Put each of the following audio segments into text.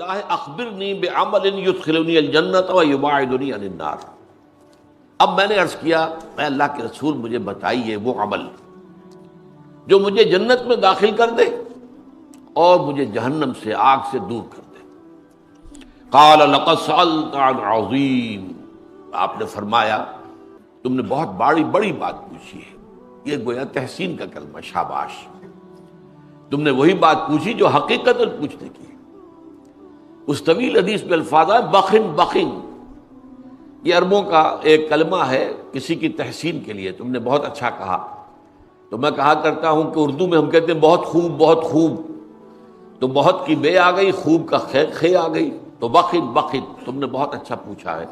اللہ اخبرنی بعمل یدخلنی الجنۃ ویباعدنی عن النار۔ اب میں نے عرض کیا اے اللہ کے رسول مجھے بتائیے وہ عمل جو مجھے جنت میں داخل کر دے اور مجھے جہنم سے، آگ سے دور کر دے۔ قال لقد سألت عن عظیم، آپ نے فرمایا تم نے بہت بڑی بات پوچھی ہے۔ یہ گویا تحسین کا کلمہ، شاباش، تم نے وہی بات پوچھی جو حقیقت پوچھنے کی ہے۔ اس طویل حدیث میں الفاظ ہے بخن بخن، یہ عربوں کا ایک کلمہ ہے کسی کی تحسین کے لیے، تم نے بہت اچھا کہا۔ تو میں کہا کرتا ہوں کہ اردو میں ہم کہتے ہیں بہت خوب بہت خوب، تو بہت کی بے آ گئی، خوب کا خے آ گئی، تو بخن بخن، تم نے بہت اچھا پوچھا ہے۔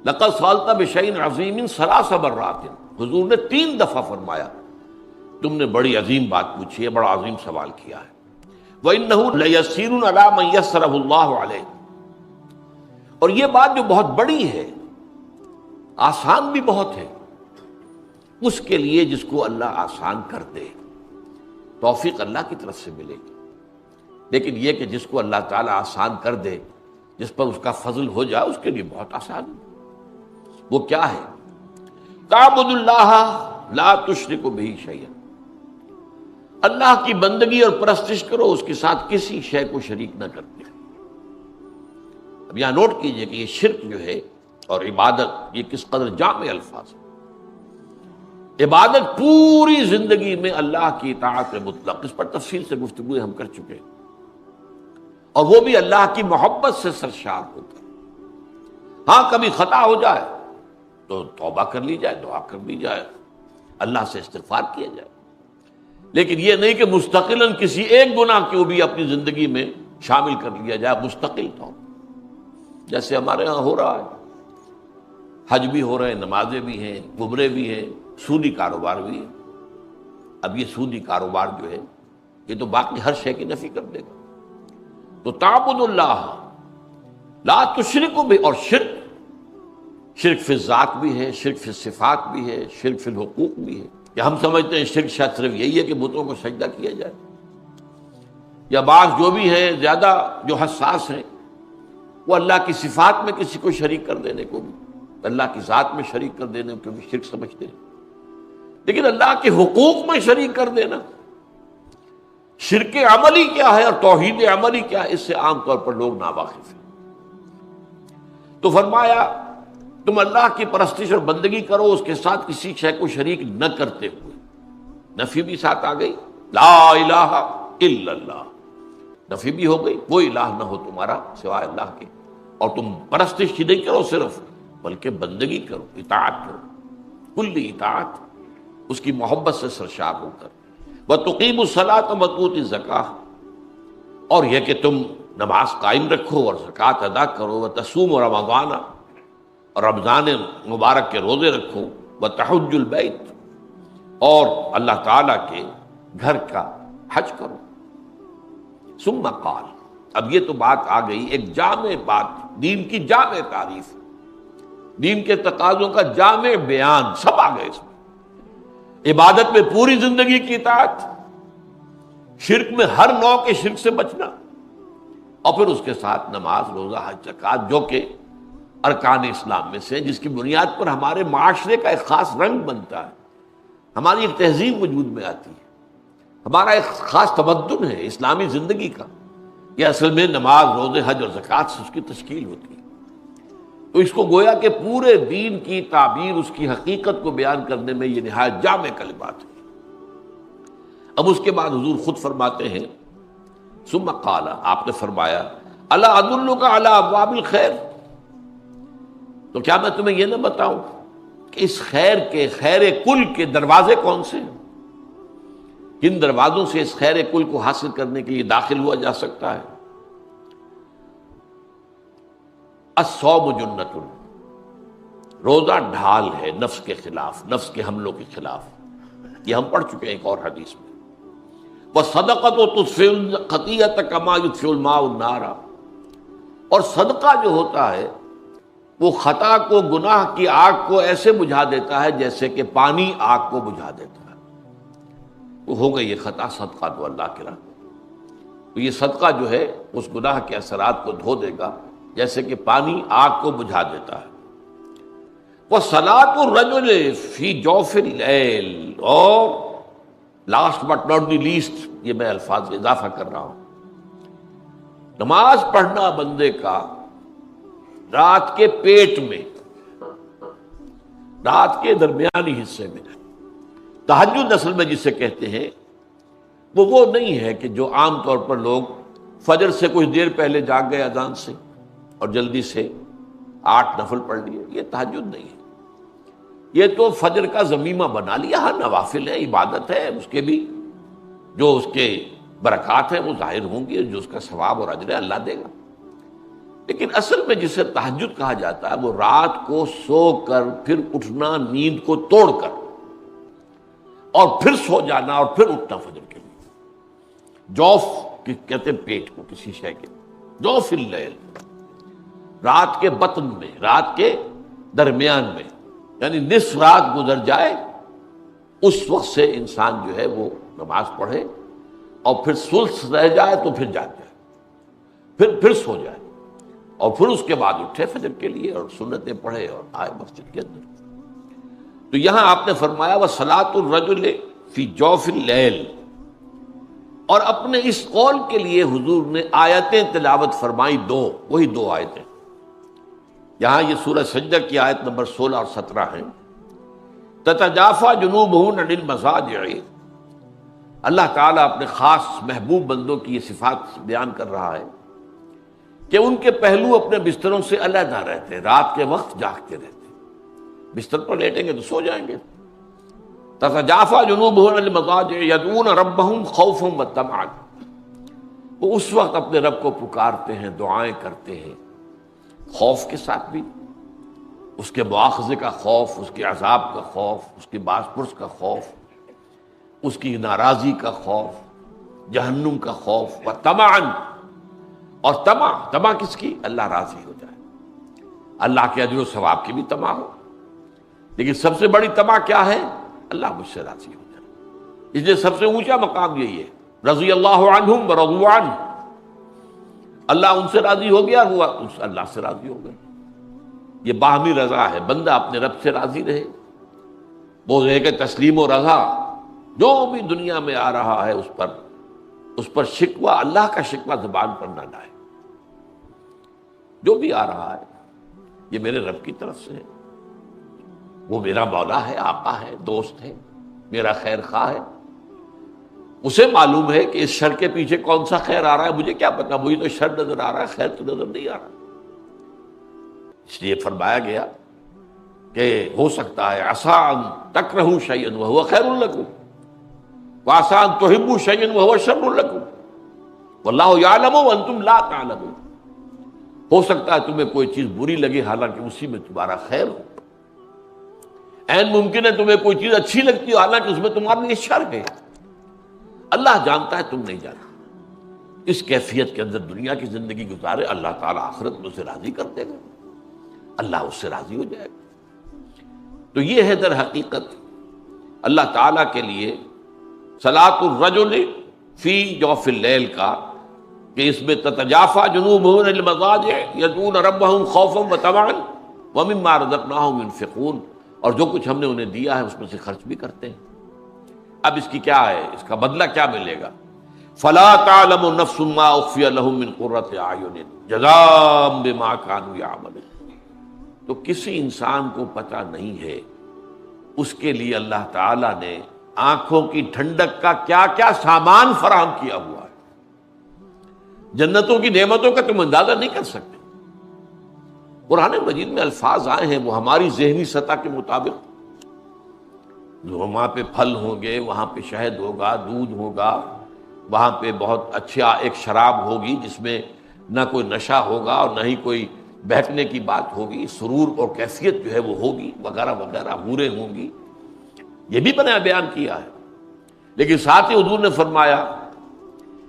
لقد سألت بشیء عظیم ثلاث مرات، حضور نے 3 دفعہ فرمایا تم نے بڑی عظیم بات پوچھی ہے، بڑا عظیم سوال کیا ہے۔ وَإِنَّهُ لَيَسِّيرٌ عَلَىٰ مَن يَسَّرَهُ اللَّهُ عَلَيْهِ، اور یہ بات جو بہت بڑی ہے، آسان بھی بہت ہے اس کے لیے جس کو اللہ آسان کر دے، توفیق اللہ کی طرف سے ملے گی۔ لیکن یہ کہ جس کو اللہ تعالیٰ آسان کر دے، جس پر اس کا فضل ہو جائے، اس کے لیے بہت آسان ہے۔ وہ کیا ہے؟ تعبد اللہ لا تشرک بہ شیئا، اللہ کی بندگی اور پرستش کرو اس کے ساتھ کسی شے کو شریک نہ کرتے۔ اب یہاں نوٹ کیجئے کہ یہ شرک جو ہے اور عبادت، یہ کس قدر جامع الفاظ ہے۔ عبادت پوری زندگی میں اللہ کی اطاعت مطلق، اس پر تفصیل سے گفتگو ہم کر چکے ہیں، اور وہ بھی اللہ کی محبت سے سرشار ہو کر۔ ہاں کبھی خطا ہو جائے تو توبہ کر لی جائے، دعا کر لی جائے، اللہ سے استغفار کیا جائے، لیکن یہ نہیں کہ مستقلاً کسی ایک گناہ کو بھی اپنی زندگی میں شامل کر لیا جائے مستقل طور، جیسے ہمارے ہاں ہو رہا ہے۔ حج بھی ہو رہے ہیں، نمازیں بھی ہیں، عمرے بھی ہیں، سودی کاروبار بھی ہے۔ اب یہ سودی کاروبار جو ہے یہ تو باقی ہر شے کی نفی کر دے گا۔ تو تعبد اللہ لا تشرک بہ، اور شرک فی الذات بھی ہے، شرک فی الصفات بھی ہے، شرک فی الحقوق بھی ہے۔ کہ ہم سمجھتے ہیں شرک شاید صرف یہی ہے کہ بتوں کو سجدہ کیا جائے، یا بعض جو بھی ہیں زیادہ جو حساس ہیں وہ اللہ کی صفات میں کسی کو شریک کر دینے کو بھی، اللہ کی ذات میں شریک کر دینے کو بھی شرک سمجھتے ہیں۔ لیکن اللہ کے حقوق میں شریک کر دینا، شرک عملی کیا ہے اور توحید عملی کیا ہے، اس سے عام طور پر لوگ ناواقف ہیں۔ تو فرمایا تم اللہ کی پرستش اور بندگی کرو اس کے ساتھ کسی شے کو شریک نہ کرتے ہوئے، نفی بھی ساتھ آ گئی، لا الہ الا اللہ، نفی بھی ہو گئی، وہ الہ نہ ہو تمہارا سوائے اللہ کے، اور تم پرستش ہی نہیں کرو صرف، بلکہ بندگی کرو، اطاعت کرو، کلی اطاعت، اس کی محبت سے سرشار ہو کر۔ وَتُقِيمُ الصَّلَاةَ وَتُؤْتِ الزَّكَاةَ، اور یہ کہ تم نماز قائم رکھو اور زکوٰۃ ادا کرو، وَتَصُومُ رَمَضَانَ، اور رمضان مبارک کے روزے رکھو، وَتَحُجُّ الْبَيْتَ، اور اللہ تعالیٰ کے گھر کا حج کرو۔ ثم قال، اب یہ تو بات آ گئی ایک جامع بات، دین کی جامع تعریف، دین کے تقاضوں کا جامع بیان، سب آ گئے اس میں۔ عبادت میں پوری زندگی کی اطاعت، شرک میں ہر نوع کے شرک سے بچنا، اور پھر اس کے ساتھ نماز، روزہ، حج، زکوٰۃ، جو کہ ارکان اسلام میں سے، جس کی بنیاد پر ہمارے معاشرے کا ایک خاص رنگ بنتا ہے، ہماری ایک تہذیب وجود میں آتی ہے، ہمارا ایک خاص تمدن ہے اسلامی زندگی کا۔ یہ اصل میں نماز، روزے، حج اور زکوٰۃ سے اس کی تشکیل ہوتی ہے۔ تو اس کو گویا کہ پورے دین کی تعبیر، اس کی حقیقت کو بیان کرنے میں یہ نہایت جامع کلمات ہے۔ اب اس کے بعد حضور خود فرماتے ہیں، ثم قال، آپ نے فرمایا، الا ادلک علی ابواب الخیر، تو کیا میں تمہیں یہ نہ بتاؤں کہ اس خیر کل کے دروازے کون سے ہیں، کن دروازوں سے اس خیر کل کو حاصل کرنے کے لیے داخل ہوا جا سکتا ہے؟ الصوم جنۃ، روزہ ڈھال ہے نفس کے خلاف، نفس کے حملوں کے خلاف، یہ ہم پڑھ چکے ہیں ایک اور حدیث میں۔ وَالصَّدَقَةُ تُطْفِئُ الْخَطِيئَةَ كَمَا يُطْفِئُ الْمَاءُ النَّارَ، اور صدقہ جو ہوتا ہے وہ خطا کو، گناہ کی آگ کو ایسے بجھا دیتا ہے جیسے کہ پانی آگ کو بجھا دیتا ہے۔ وہ ہو گئی یہ خطا، صدقہ تو اللہ کے راہ، تو یہ صدقہ جو ہے اس گناہ کے اثرات کو دھو دے گا جیسے کہ پانی آگ کو بجھا دیتا ہے۔ وَصَلَاةُ الرَّجُلِ فِي جَوْفِ اللَّيْلِ، اور last but not the least, یہ میں الفاظ اضافہ کر رہا ہوں، نماز پڑھنا بندے کا رات کے پیٹ میں، رات کے درمیانی حصے میں، تہجد اصل میں جسے کہتے ہیں وہ نہیں ہے کہ جو عام طور پر لوگ فجر سے کچھ دیر پہلے جاگ گئے اذان سے اور جلدی سے 8 نفل پڑھ لیے، یہ تہجد نہیں ہے۔ یہ تو فجر کا ضمیمہ بنا لیا، ہاں نوافل ہے، عبادت ہے، اس کے بھی جو اس کے برکات ہیں وہ ظاہر ہوں گی، جو اس کا ثواب اور اجر ہے اللہ دے گا۔ لیکن اصل میں جسے تہجد کہا جاتا ہے وہ رات کو سو کر پھر اٹھنا، نیند کو توڑ کر، اور پھر سو جانا اور پھر اٹھنا فجر کے لیے۔ جوف کہتے ہیں پیٹ کو، کسی شے کے، جوف اللیل، رات کے بطن میں، رات کے درمیان میں، یعنی نصف رات گزر جائے اس وقت سے انسان جو ہے وہ نماز پڑھے، اور پھر ثلث رہ جائے تو پھر جاگ جائے، پھر سو جائے، اور پھر اس کے بعد اٹھے فجر کے لیے اور سنتیں پڑھے اور آئے مسجد کے اندر۔ تو یہاں آپ نے فرمایا وَصَلَاةُ الرَّجُلِ فِي جَوْفِ اللَّيْلِ، اور اپنے اس قول کے لیے حضور نے آیتیں تلاوت فرمائی، وہی دو آیتیں۔ یہاں یہ سورہ سجدہ کی آیت نمبر 16 اور 17 ہیں۔ تتجافا جنوبہم عن المضاجع، اللہ تعالیٰ اپنے خاص محبوب بندوں کی یہ صفات بیان کر رہا ہے کہ ان کے پہلو اپنے بستروں سے علیحدہ رہتے، رات کے وقت جاگتے رہتے، بستر پر لیٹیں گے تو سو جائیں گے۔ تتجافا جنوبہم عن المضاجع یدعون ربہم خوفا وطمعا، وہ اس وقت اپنے رب کو پکارتے ہیں، دعائیں کرتے ہیں، خوف کے ساتھ بھی، اس کے مواخذے کا خوف، اس کے عذاب کا خوف، اس کے باز پرس کا خوف، اس کی ناراضی کا خوف، جہنم کا خوف، و طمعا، اور طمع کس کی؟ اللہ راضی ہو جائے، اللہ کے اجر و ثواب کی بھی طمع ہو، لیکن سب سے بڑی طمع کیا ہے؟ اللہ مجھ سے راضی ہو جائے۔ اس لیے سب سے اونچا مقام یہی ہے، رضی اللہ عنہم ورضوا عنہ، اللہ ان سے راضی ہو گیا، ہوا اللہ سے راضی ہو گیا۔ یہ باہمی رضا ہے، بندہ اپنے رب سے راضی رہے، وہ رہے کہ تسلیم و رضا، جو بھی دنیا میں آ رہا ہے اس پر شکوہ، اللہ کا شکوہ زبان پر نہ لائے۔ جو بھی آ رہا ہے یہ میرے رب کی طرف سے ہے، وہ میرا مولا ہے، آقا ہے، دوست ہے، میرا خیر خواہ ہے، اسے معلوم ہے کہ اس شر کے پیچھے کون سا خیر آ رہا ہے، مجھے کیا پتا، مجھے تو شر نظر آ رہا ہے، خیر تو نظر نہیں آ رہا۔ اس لیے فرمایا گیا کہ ہو سکتا ہے عسیٰ ان تکرہوا شیئا وہو خیر لکم، وعسیٰ ان تحبوا شیئا وہو شر لکم، واللہ یعلم وانتم لا تعلمون۔ ہو سکتا ہے تمہیں کوئی چیز بری لگے حالانکہ اسی میں تمہارا خیر ہو، عین ممکن ہے تمہیں کوئی چیز اچھی لگتی ہو حالانکہ اس میں تمہارے لیے شر ہے۔ اللہ جانتا ہے، تم نہیں جانتے۔ اس کیفیت کے اندر دنیا کی زندگی گزارے، اللہ تعالیٰ آخرت میں اسے راضی کر دے گا، اللہ اس سے راضی ہو جائے گا۔ تو یہ ہے در حقیقت اللہ تعالیٰ کے لیے صلاۃ الرجل فی جوف اللیل کا، کہ اس میں تتجافا جنوبہم عن المضاجع یدعون ربہم خوفا وطمعا ومما رزقناہم ينفقون، اور جو کچھ ہم نے انہیں دیا ہے اس میں سے خرچ بھی کرتے ہیں۔ اب اس کی کیا ہے، اس کا بدلہ کیا ملے گا؟ فلا تعلم نفس ما اخفی لهم من قرۃ اعین جزاء بما كانوا يعملون، تو کسی انسان کو پتہ نہیں ہے اس کے لیے اللہ تعالیٰ نے آنکھوں کی ٹھنڈک کا کیا کیا سامان فراہم کیا ہوا ہے۔ جنتوں کی نعمتوں کا تم اندازہ نہیں کر سکتے۔ قرآن مجید میں الفاظ آئے ہیں وہ ہماری ذہنی سطح کے مطابق، وہاں پہ پھل ہوں گے، وہاں پہ شہد ہوگا، دودھ ہوگا، وہاں پہ بہت اچھا ایک شراب ہوگی جس میں نہ کوئی نشہ ہوگا اور نہ ہی کوئی بہکنے کی بات ہوگی، سرور اور کیفیت جو ہے وہ ہوگی، وغیرہ وغیرہ، حوریں ہوں گی، یہ بھی بیان کیا ہے۔ لیکن ساتھ ہی حضور نے فرمایا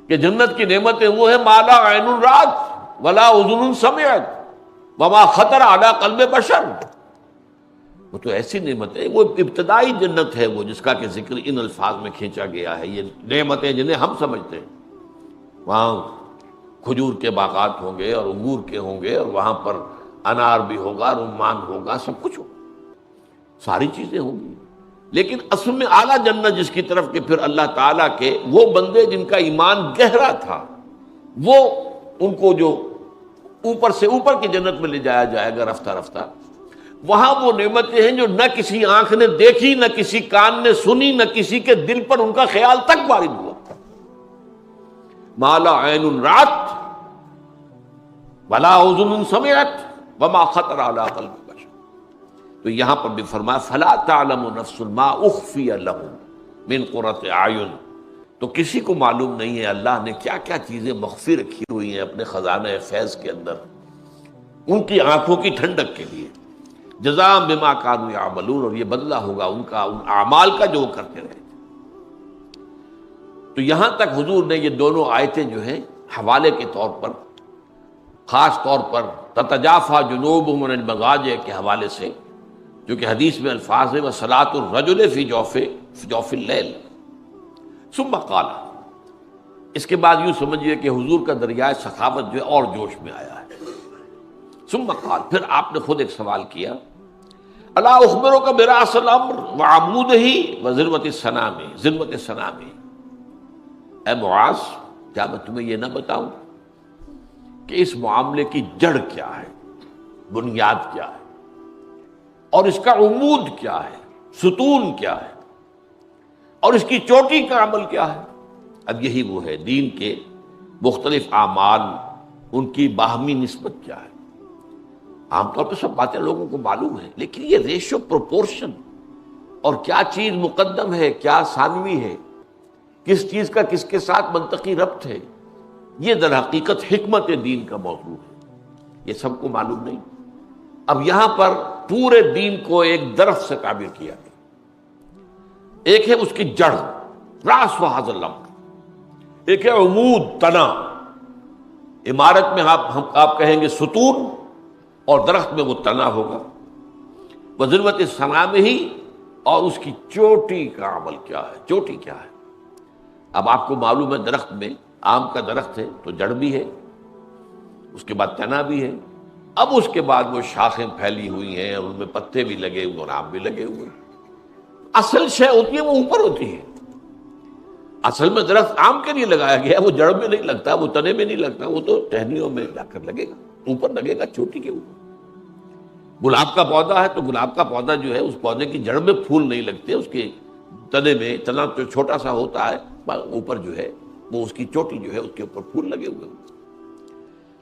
کہ جنت کی نعمتیں وہ ہیں ما لا عین رأت ولا اذن سمعت وما خطر علی قلب بشر، وہ تو ایسی نعمت ہے، وہ ابتدائی جنت ہے وہ جس کا کہ ذکر ان الفاظ میں کھینچا گیا ہے، یہ نعمتیں جنہیں ہم سمجھتے ہیں، وہاں کھجور کے باغات ہوں گے اور انگور کے ہوں گے، اور وہاں پر انار بھی ہوگا، رمان ہوگا، سب کچھ ہوگا، ساری چیزیں ہوں گی۔ لیکن اصل میں اعلیٰ جنت جس کی طرف کہ پھر اللہ تعالیٰ کے وہ بندے جن کا ایمان گہرا تھا، وہ ان کو جو اوپر سے اوپر کی جنت میں لے جایا جائے گا رفتہ رفتہ، وہاں وہ نعمتیں ہیں جو نہ کسی آنکھ نے دیکھی، نہ کسی کان نے سنی، نہ کسی کے دل پر ان کا خیال تک وارد ہوا۔ ما لا عین رأت ولا اذن سمعت وما خطر علی قلب بشر۔ تو یہاں پر بھی فرمایا فلا تعلم نفس ما اخفی لهم من قرۃ اعین، تو کسی کو معلوم نہیں ہے اللہ نے کیا کیا چیزیں مخفی رکھی ہوئی ہیں اپنے خزانہ فیض کے اندر ان کی آنکھوں کی ٹھنڈک کے لیے۔ جزاء بما كانوا يعملون، اور یہ بدلہ ہوگا ان کا ان اعمال کا جو وہ کرتے رہے۔ تو یہاں تک حضور نے یہ دونوں آیتیں جو ہیں حوالے کے طور پر، خاص طور پر تتجافى جنوبهم عن المضاجع کے حوالے سے، جو کہ حدیث میں الفاظ ہے وصلاۃ الرجل فی جوف اللیل ثم قال، اس کے بعد یوں سمجھیے کہ حضور کا دریائے سخاوت جو ہے اور جوش میں آیا ہے۔ ثم قال، پھر آپ نے خود ایک سوال کیا، الا اخبرک براس الامر وعمودہ وذروۃ السنام، ذروۃ السنام، اے معاذ کیا میں تمہیں یہ نہ بتاؤں کہ اس معاملے کی جڑ کیا ہے، بنیاد کیا ہے، اور اس کا عمود کیا ہے، ستون کیا ہے، اور اس کی چوٹی کا عمل کیا ہے۔ اب یہی وہ ہے دین کے مختلف اعمال، ان کی باہمی نسبت کیا ہے۔ عام طور پہ سب باتیں لوگوں کو معلوم ہیں، لیکن یہ ریشو پروپورشن اور کیا چیز مقدم ہے، کیا ثانوی ہے، کس چیز کا کس کے ساتھ منطقی ربط ہے، یہ در حقیقت حکمت دین کا موضوع ہے، یہ سب کو معلوم نہیں۔ اب یہاں پر پورے دین کو ایک درخت سے تعبیر کیا گیا، ایک ہے اس کی جڑ راس و حاضر الامر، ایک ہے عمود تنا، عمارت میں آپ کہیں گے ستون، اور درخت میں وہ تنا ہوگا، وذروۃ السنام ہی، اور اس کی چوٹی کا عمل کیا ہے، چوٹی کیا ہے۔ اب آپ کو معلوم ہے درخت میں، آم کا درخت ہے تو جڑ بھی ہے، اس کے بعد تنا بھی ہے، اب اس کے بعد وہ شاخیں پھیلی ہوئی ہیں اور ان میں پتے بھی لگے ہوئے اور آم بھی لگے ہوئے۔ اصل شے ہوتی ہے وہ اوپر ہوتی ہے۔ اصل میں درخت آم کے لیے لگایا گیا، وہ جڑ میں نہیں لگتا، وہ تنے میں نہیں لگتا، وہ تو ٹہنیوں میں جا کر لگے گا، اوپر لگے گا، چوٹی کے اوپر۔ گلاب کا پودا ہے تو گلاب کا پودا جو ہے اس پودے کی جڑ میں پھول نہیں لگتے، اس کے تنے میں، تنا جو چھوٹا سا ہوتا ہے، اوپر جو ہے وہ اس کی چوٹی جو ہے اس کے اوپر پھول لگے ہوئے ہوتے۔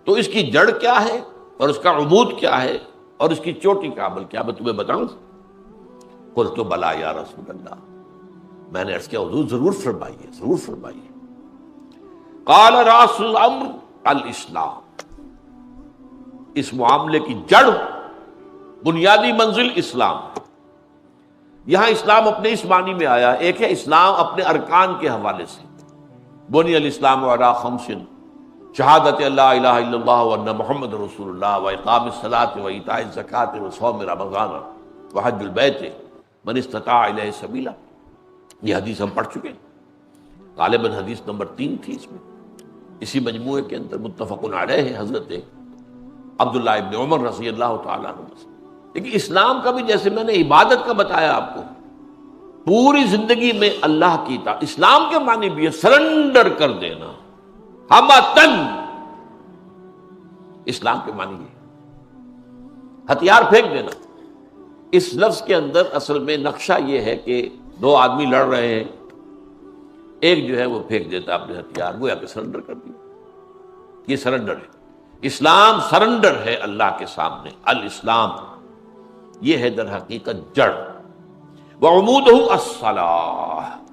تو اس کی جڑ کیا ہے اور اس کا عمود کیا ہے اور اس کی چوٹی کا عمل کیا، میں تمہیں بتاؤں؟ قلت بلا یا رسول اللہ، میں نے عرض کیا حضور ضرور فرمائیے، ضرور فرمائیے۔ قال راس الامر الاسلام، اس معاملے کی جڑ، بنیادی منزل اسلام۔ یہاں اسلام اپنے اس معنی میں آیا، ایک ہے اسلام اپنے ارکان کے حوالے سے، بنی الاسلام علی خمس، شہادت اللہ الہ الا اللہ وان محمد رسول اللہ واقام الصلاۃ وایتاء الزکوٰۃ وصوم رمضان وحج البیت من استطاع الیہ سبیلا۔ یہ حدیث ہم پڑھ چکے ہیں، غالباً حدیث نمبر 3 تھی اس میں، اسی مجموعے کے اندر متفق علیہ ہے، حضرت عبداللہ ابن عمر رضی اللہ تعالیٰ عنہ۔ لیکن اسلام کا بھی جیسے میں نے عبادت کا بتایا آپ کو، پوری زندگی میں اللہ کی اطاعت، اسلام کے معنی بھی ہے سرنڈر کر دینا، ہمتن، اسلام کے معنی ہے ہتھیار پھینک دینا۔ اس لفظ کے اندر اصل میں نقشہ یہ ہے کہ دو آدمی لڑ رہے ہیں، ایک جو ہے وہ پھینک دیتا اپنے ہتھیار، گویا کہ سرنڈر کر دیا، یہ سرنڈر ہے۔ اسلام سرنڈر ہے اللہ کے سامنے، الاسلام یہ ہے در حقیقت جڑ۔ وعمودہ الصلاۃ،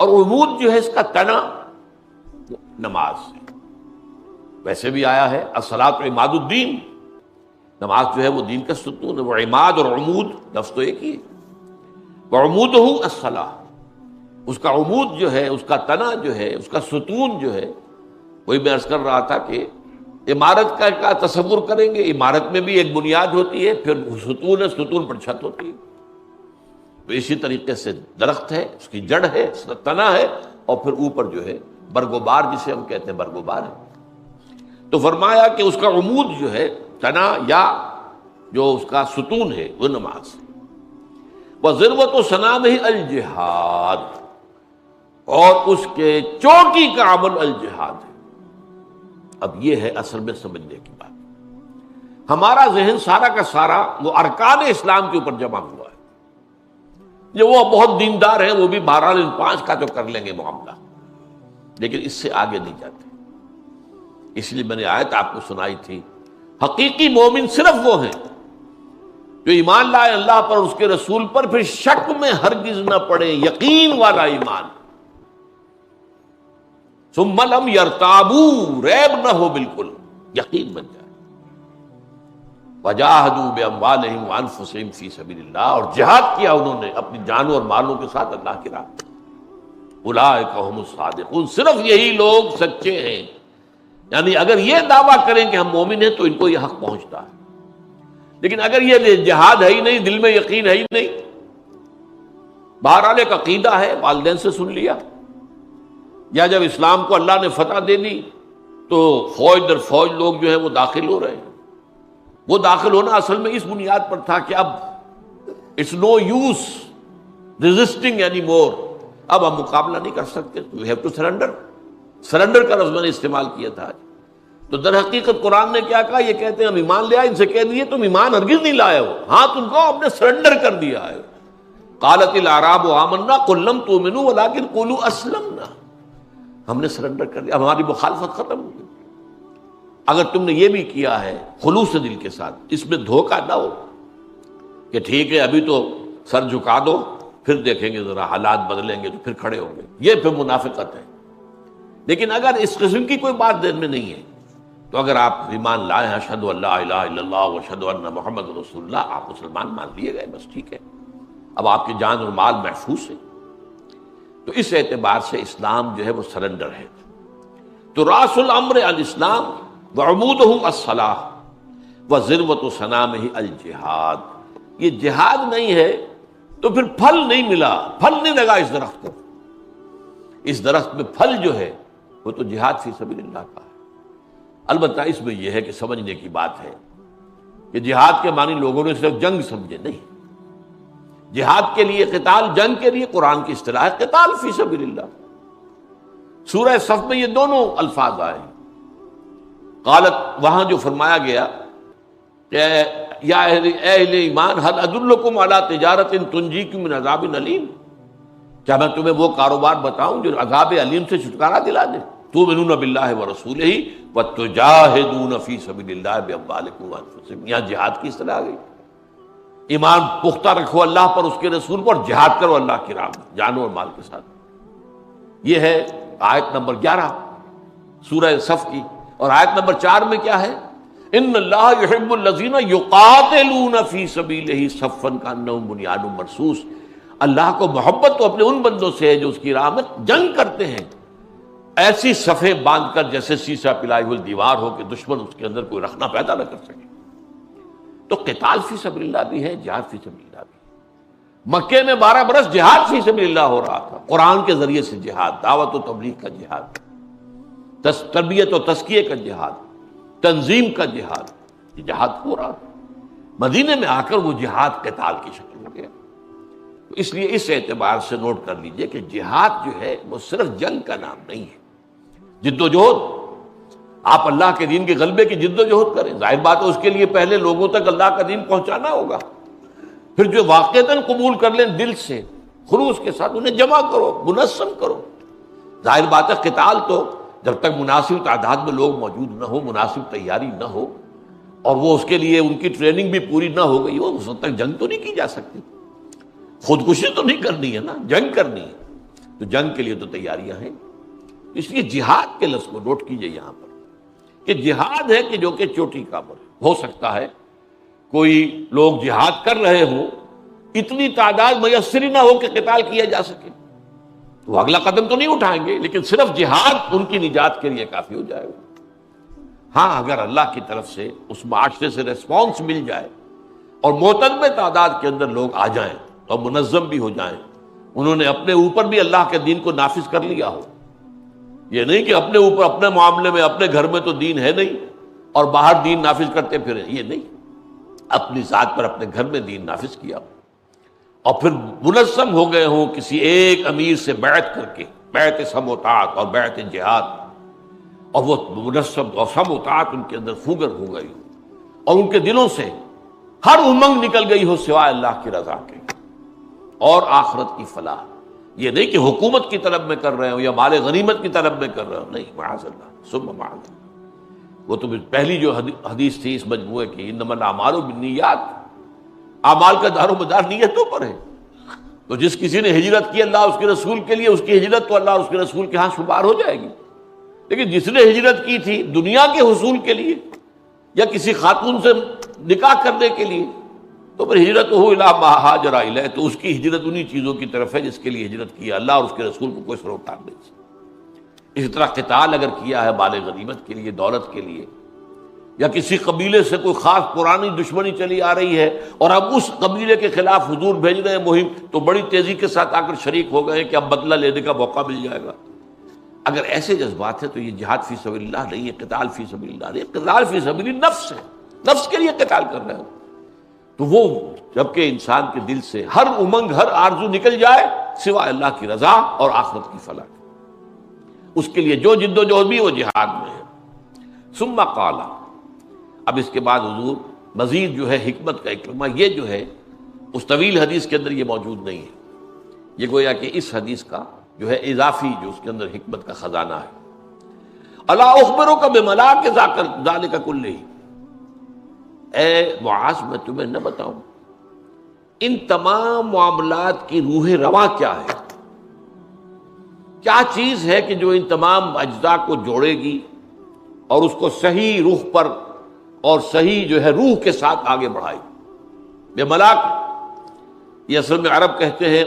اور عمود جو ہے اس کا تنا نماز ہے، ویسے بھی آیا ہے الصلاۃ عماد الدین، نماز جو ہے وہ دین کا ستون ہے، وہ عماد اور عمود لفظ تو ایک ہی ہے۔ وعمودہ الصلاۃ، اس کا عمود جو ہے، اس کا تنا جو ہے، اس کا ستون جو ہے، وہی میں عرض کر رہا تھا کہ عمارت کا تصور کریں گے، عمارت میں بھی ایک بنیاد ہوتی ہے، پھر ستون ہے، ستون پر چھت ہوتی ہے، تو اسی طریقے سے درخت ہے، اس کی جڑ ہے، اس کا تنا ہے، اور پھر اوپر جو ہے برگوبار جسے ہم کہتے ہیں برگوبار ہے۔ تو فرمایا کہ اس کا عمود جو ہے، تنا یا جو اس کا ستون ہے، وہ نماز ہے۔ وَذِرْوَةُ صَنَامِهِ الجہاد، اور اس کے چوٹی کا عمل الجہاد ہے۔ اب یہ ہے اصل میں سمجھنے کی بات۔ ہمارا ذہن سارا کا سارا وہ ارکان اسلام کے اوپر جمع ہوا ہے، جو وہ بہت دیندار ہیں وہ بھی بہرحال ان 5 کا تو کر لیں گے معاملہ، لیکن اس سے آگے نہیں جاتے۔ اس لیے میں نے آیت آپ کو سنائی تھی، حقیقی مومن صرف وہ ہیں جو ایمان لائے اللہ پر، اس کے رسول پر، پھر شک میں ہرگز نہ پڑے، یقین والا ایمان، ثم لم یرتابوا، ریب نہ ہو، بالکل یقین بن جائے۔ وجاہدوا باموالہم وانفسہم فی سبیل اللہ، اور جہاد کیا انہوں نے اپنی جانوں اور مالوں کے ساتھ اللہ کی راہ میں۔ اولئک ھم الصادقون، صرف یہی لوگ سچے ہیں۔ یعنی اگر یہ دعویٰ کریں کہ ہم مومن ہیں تو ان کو یہ حق پہنچتا ہے، لیکن اگر یہ جہاد ہے ہی نہیں، دل میں یقین ہے ہی نہیں، بہرحال ایک عقیدہ ہے، والدین سے سن لیا، یا جب اسلام کو اللہ نے فتح دے دی تو فوج در فوج لوگ جو ہیں وہ داخل ہو رہے ہیں۔ وہ داخل ہونا اصل میں اس بنیاد پر تھا کہ اب it's no use resisting any more, اب ہم مقابلہ نہیں کر سکتے، we have to surrender. Surrender کا لفظ میں نے استعمال کیا تھا۔ تو در حقیقت قرآن نے کیا کہا؟ یہ کہتے ہیں ہم ایمان لے آئے، ان سے کہہ دیے تم ایمان ہرگز نہیں لائے ہو، ہاں تم کو ہم نے سرنڈر کر دیا ہے۔ قالت الاعراب آمنا قل لم تؤمنوا ولکن قولوا اسلمنا، ہم نے سرنڈر کر دیا، ہماری مخالفت ختم ہو گئی۔ اگر تم نے یہ بھی کیا ہے خلوص دل کے ساتھ، اس میں دھوکہ نہ ہو کہ ٹھیک ہے ابھی تو سر جھکا دو، پھر دیکھیں گے ذرا حالات بدلیں گے تو پھر کھڑے ہوں گے، یہ پھر منافقت ہے۔ لیکن اگر اس قسم کی کوئی بات دل میں نہیں ہے تو اگر آپ ایمان لائے ہیں اشہد ان لا الہ الا اللہ واشہد ان محمد رسول اللہ، آپ مسلمان مان لیے گئے، بس ٹھیک ہے، اب آپ کی جان اور مال محفوظ ہے۔ تو اس اعتبار سے اسلام جو ہے وہ سرنڈر ہے۔ تو راس الامر الاسلام وعمودہ الصلاۃ وذروۃ صنامہ الجہاد، یہ جہاد نہیں ہے تو پھر پھل نہیں ملا، پھل نہیں لگا اس درخت کو۔ اس درخت میں پھل جو ہے وہ تو جہاد فی سبیل اللہ کا ہے۔ البتہ اس میں یہ ہے کہ سمجھنے کی بات ہے کہ جہاد کے معنی لوگوں نے صرف جنگ سمجھے، نہیں۔ جہاد کے لیے قتال، جنگ کے لیے قرآن کی اصطلاح ہے قتال فی سبیل اللہ۔ سورہ صف میں یہ دونوں الفاظ آئے ہیں۔ قالت، وہاں جو فرمایا گیا کہ یا اہل ایمان هل ادلکم علی تجارت تنجیکم من عذاب علیم، کیا میں تمہیں وہ کاروبار بتاؤں جو عذاب علیم سے چھٹکارا دلا دے؟ تؤمنون باللہ ورسولہ وتجاہدون فی سبیل اللہ باموالکم وانفسکم، یہاں جہاد کی اصطلاح آ گئی۔ ایمان پختہ رکھو اللہ پر، اس کے رسول پر، جہاد کرو اللہ کی راہ میں جانوں اور مال کے ساتھ۔ یہ ہے آیت نمبر 11 سورہ صف کی۔ اور آیت نمبر 4 میں کیا ہے؟ ان اللہ یحب الذین یقاتلون فی سبیلہ صفا کانہم بنیان مرصوص، اللہ کو محبت تو اپنے ان بندوں سے ہے جو اس کی راہ میں جنگ کرتے ہیں ایسی صفیں باندھ کر جیسے سیسا پلائی ہوئی دیوار ہو کہ دشمن اس کے اندر کوئی رخنہ پیدا نہ کر سکے۔ تو قتال فی سبیل اللہ بھی ہے، جہاد فی سبیل اللہ بھی ہے۔ مکے میں 12 برس جہاد فی سبیل اللہ ہو رہا تھا، قرآن کے ذریعے سے جہاد، دعوت و تبلیغ کا جہاد، تربیت و تزکیے کا جہاد، تنظیم کا جہاد، یہ جہاد ہو رہا تھا۔ مدینے میں آ کر وہ جہاد قتال کی شکل ہو گیا۔ تو اس لیے اس اعتبار سے نوٹ کر لیجئے کہ جہاد جو ہے وہ صرف جنگ کا نام نہیں ہے، جد و جہد، آپ اللہ کے دین کے غلبے کی جد و جہد کریں، ظاہر بات ہے اس کے لیے پہلے لوگوں تک اللہ کا دین پہنچانا ہوگا، پھر جو واقعتاً قبول کر لیں دل سے خلوص کے ساتھ انہیں جمع کرو، منظم کرو۔ ظاہر بات ہے قتال تو جب تک مناسب تعداد میں لوگ موجود نہ ہو، مناسب تیاری نہ ہو، اور وہ اس کے لیے ان کی ٹریننگ بھی پوری نہ ہو گئی ہو، اس وقت تک جنگ تو نہیں کی جا سکتی، خودکشی تو نہیں کرنی ہے نا، جنگ کرنی ہے۔ تو جنگ کے لیے تو تیاریاں ہیں۔ اس لیے جہاد کے لفظ کو نوٹ کیجئے یہاں پر کہ جہاد ہے کہ جو کہ چوٹی کا عمل ہو سکتا ہے کوئی لوگ جہاد کر رہے ہوں، اتنی تعداد میسر ہی نہ ہو کہ قتال کیا جا سکے، وہ اگلا قدم تو نہیں اٹھائیں گے، لیکن صرف جہاد ان کی نجات کے لیے کافی ہو جائے گا۔ ہاں اگر اللہ کی طرف سے اس معاشرے سے ریسپانس مل جائے اور معتدل تعداد کے اندر لوگ آ جائیں اور منظم بھی ہو جائیں، انہوں نے اپنے اوپر بھی اللہ کے دین کو نافذ کر لیا ہو، یہ نہیں کہ اپنے اوپر اپنے معاملے میں اپنے گھر میں تو دین ہے نہیں اور باہر دین نافذ کرتے پھریں، یہ نہیں، اپنی ذات پر اپنے گھر میں دین نافذ کیا اور پھر منظم ہو گئے ہوں کسی ایک امیر سے بیعت کر کے، بیعت سم و طاعت اور بیعت جہاد، اور وہ منظم اور سم و طاعت ان کے اندر فوگر ہو گئی ہو اور ان کے دلوں سے ہر امنگ نکل گئی ہو سوائے اللہ کی رضا کے اور آخرت کی فلاح۔ یہ نہیں کہ حکومت کی طلب میں کر رہے ہوں یا مال غنیمت کی طلب میں کر رہے ہوں، نہیں، معاذ اللہ ثم معاذ اللہ۔ وہ تو پہلی جو حدیث تھی اس مجموعے کی، انما الاعمال بالنیات، اعمال کا دار و مدار نیتوں پر ہے۔ تو جس کسی نے ہجرت کی اللہ اس کے رسول کے لیے، اس کی ہجرت تو اللہ اور اس کے رسول کے ہاں شمار ہو جائے گی، لیکن جس نے ہجرت کی تھی دنیا کے حصول کے لیے یا کسی خاتون سے نکاح کرنے کے لیے، تو پھر ہجرت ہو الی ما ہاجر الیہ، تو اس کی ہجرت انہی چیزوں کی طرف ہے جس کے لیے ہجرت کی اللہ اور اس کے رسول کو کوئی سروکار نہیں۔ اسی طرح قتال اگر کیا ہے مال غنیمت کے لیے، دولت کے لیے، یا کسی قبیلے سے کوئی خاص پرانی دشمنی چلی آ رہی ہے اور اب اس قبیلے کے خلاف حضور بھیج رہے ہیں مہم، تو بڑی تیزی کے ساتھ آ کر شریک ہو گئے کہ اب بدلہ لینے کا موقع مل جائے گا۔ اگر ایسے جذبات ہیں تو یہ جہاد فی سبیل اللہ نہیں ہے، قتال فی سبیل اللہ نہیں، قتال فی سبیل النفس ہے، نفس کے لیے قتال کر رہے ہو۔ تو وہ جبکہ انسان کے دل سے ہر امنگ، ہر آرزو نکل جائے سوائے اللہ کی رضا اور آخرت کی فلاح، اس کے لیے جو جد و جہد بھی وہ جہاد میں ہے۔ ثم قال، اب اس کے بعد حضور مزید جو ہے حکمت کا ایک لمحہ، یہ جو ہے اس طویل حدیث کے اندر یہ موجود نہیں ہے، یہ گویا کہ اس حدیث کا جو ہے اضافی جو اس کے اندر حکمت کا خزانہ ہے۔ الا اخبرک بملاک ذالک کلہ، اے معاذ میں تمہیں نہ بتاؤں ان تمام معاملات کی روح رواں کیا ہے، کیا چیز ہے کہ جو ان تمام اجزاء کو جوڑے گی اور اس کو صحیح روح پر اور صحیح جو ہے روح کے ساتھ آگے بڑھائے گی۔ یہ ملاک، یہ اصل میں عرب کہتے ہیں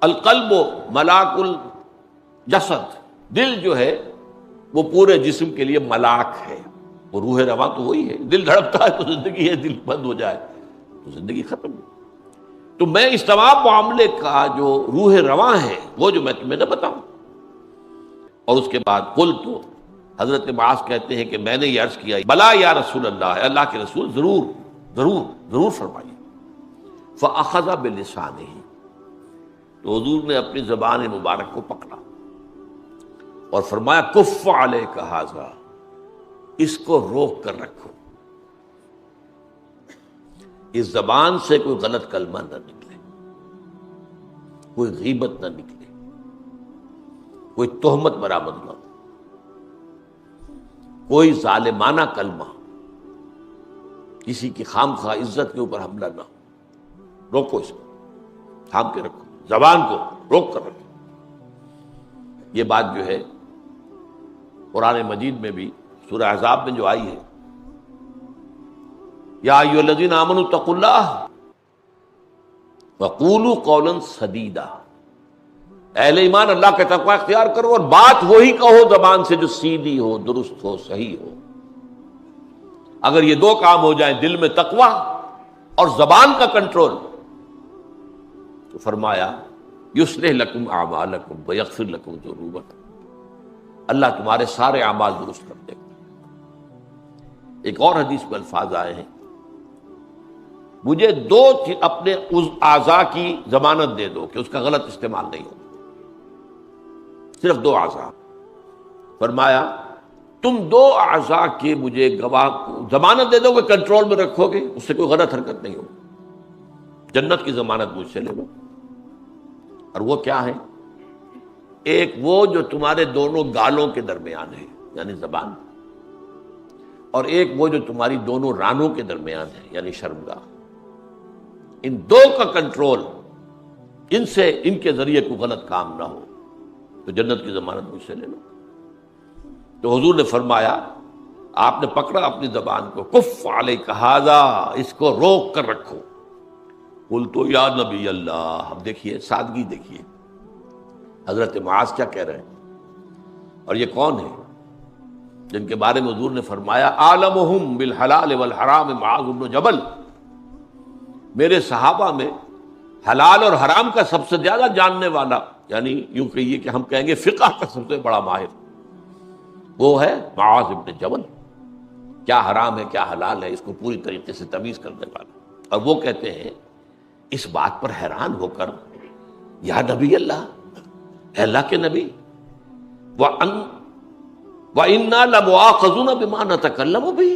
القلب ملاک الجسد، دل جو ہے وہ پورے جسم کے لیے ملاک ہے، وہ روح رواں تو وہی ہے، دل دھڑکتا ہے تو زندگی ہے، دل بند ہو جائے تو زندگی ختم۔ تو میں اس تمام معاملے کا جو روح رواں ہے وہ جو میں تمہیں نہ بتاؤں۔ اور اس کے بعد قل، تو حضرت معاذ کہتے ہیں کہ میں نے یہ عرض کیا بلا یا رسول اللہ، اللہ کے رسول ضرور ضرور ضرور فرمائیے۔ فاخذ بلسانہ، تو حضور نے اپنی زبان مبارک کو پکڑا اور فرمایا کف علیک ھذا، اس کو روک کر رکھو، اس زبان سے کوئی غلط کلمہ نہ نکلے، کوئی غیبت نہ نکلے، کوئی تہمت برآمد نہ ہو، کوئی ظالمانہ کلمہ، کسی کی خام خواہ عزت کے اوپر حملہ نہ ہو، روکو اس کو، تھام کے رکھو، زبان کو روک کر رکھو۔ یہ بات جو ہے قرآن مجید میں بھی سورہ احزاب میں جو آئی ہے، یا ایھا الذین آمنوا اتقوا اللہ وقولوا قولا سدیدا، اہل ایمان اللہ کا تقوی اختیار کرو اور بات وہی کہو زبان سے جو سیدھی ہو، درست ہو، صحیح ہو۔ اگر یہ دو کام ہو جائیں، دل میں تقوی اور زبان کا کنٹرول، تو فرمایا یصلح لکم اعمالکم ویغفر لکم ذنوبکم، اللہ تمہارے سارے اعمال درست کر دے گا۔ ایک اور حدیث میں الفاظ آئے ہیں، مجھے دو اپنے اعضاء کی ضمانت دے دو کہ اس کا غلط استعمال نہیں ہو، صرف دو اعضاء۔ فرمایا تم دو اعضاء کے مجھے گواہ ضمانت دے دو کہ کنٹرول میں رکھو گے، اس سے کوئی غلط حرکت نہیں ہوگی، جنت کی ضمانت مجھ سے لے لو۔ اور وہ کیا ہے؟ ایک وہ جو تمہارے دونوں گالوں کے درمیان ہے، یعنی زبان، اور ایک وہ جو تمہاری دونوں رانوں کے درمیان ہے، یعنی شرمگاہ۔ ان دو کا کنٹرول، ان سے ان کے ذریعے کوئی غلط کام نہ ہو، تو جنت کی ضمانت مجھ سے لے لو۔ تو حضور نے فرمایا، آپ نے پکڑا اپنی زبان کو، کف علیک ھذا، اس کو روک کر رکھو۔ قلت یا نبی اللہ، اب دیکھیے سادگی، دیکھیے حضرت معاذ کیا کہہ رہے ہیں، اور یہ کون ہے جن کے بارے میں حضور نے فرمایا عالمہم بالحلال والحرام معاذ بن جبل، میرے صحابہ میں حلال اور حرام کا سب سے زیادہ جاننے والا یعنی یوں کہیے کہ ہم کہیں گے فقہ کا سب سے بڑا ماہر، وہ ہے معاذ ابن جبل، کیا حرام ہے کیا حلال ہے اس کو پوری طریقے سے تمیز کرنے والا۔ اور وہ کہتے ہیں اس بات پر حیران ہو کر، یا نبی اللہ، اے اللہ کے نبی، وَإِنَّا لَمُؤَاخَذُونَ بِمَا نَتَكَلَّمُ بِهِ،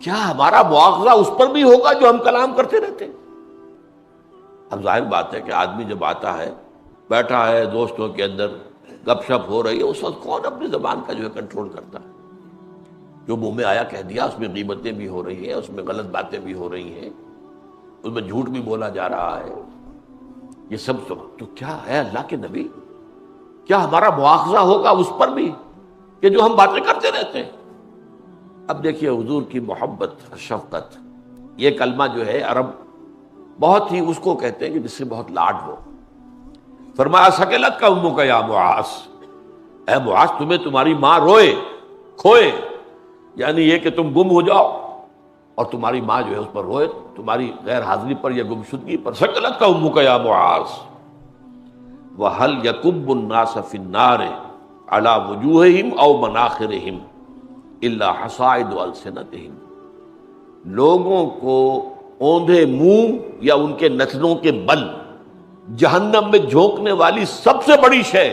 کیا ہمارا مواخذہ اس پر بھی ہوگا جو ہم کلام کرتے رہتے ہیں؟ اب ظاہر بات ہے کہ آدمی جب آتا ہے، بیٹھا ہے دوستوں کے اندر گپ شپ ہو رہی ہے، اس وقت کون اپنی زبان کا جو ہے کنٹرول کرتا ہے؟ جو منہ میں آیا کہہ دیا، اس میں غیبتیں بھی ہو رہی ہیں، اس میں غلط باتیں بھی ہو رہی ہیں، اس میں جھوٹ بھی بولا جا رہا ہے، یہ سب تو کیا ہے اللہ کے نبی، کیا ہمارا مواخذہ ہوگا اس پر بھی کہ جو ہم باتیں کرتے رہتے ہیں؟ اب دیکھیے حضور کی محبت، شفقت، یہ کلمہ جو ہے عرب بہت ہی اس کو کہتے ہیں کہ جس سے بہت لاڈ ہو۔ فرمایا سکلت کا امو کا یا معاذ، اے معاذ تمہیں تمہاری ماں روئے کھوئے، یعنی یہ کہ تم گم ہو جاؤ اور تمہاری ماں جو ہے اس پر روئے تمہاری غیر حاضری پر یا گمشدگی پر، سکلت کا امو کا یا معاذ، وَهَلْ يَكُبُّ النَّاسَ فِي النَّارِ عَلَى وُجُوهِهِمْ أَوْ مَنَاخِرِهِمْ إِلَّا حَصَائِدُ أَلْسِنَتِهِمْ، لوگوں کو اوندھے منہ یا ان کے نتنوں کے بل جہنم میں جھونکنے والی سب سے بڑی شے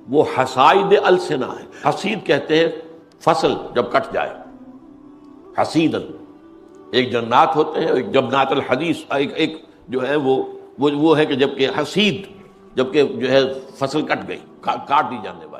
وہ حصائد السنہ ہے۔ حصید کہتے ہیں فصل جب کٹ جائے، حصیدن، ایک جنات ہوتے ہیں، ایک جبنات الحدیث، ایک جو ہے وہ ہے کہ جب کہ حصید، جب کہ جو ہے فصل کٹ گئی، کاٹ دی جانے والی۔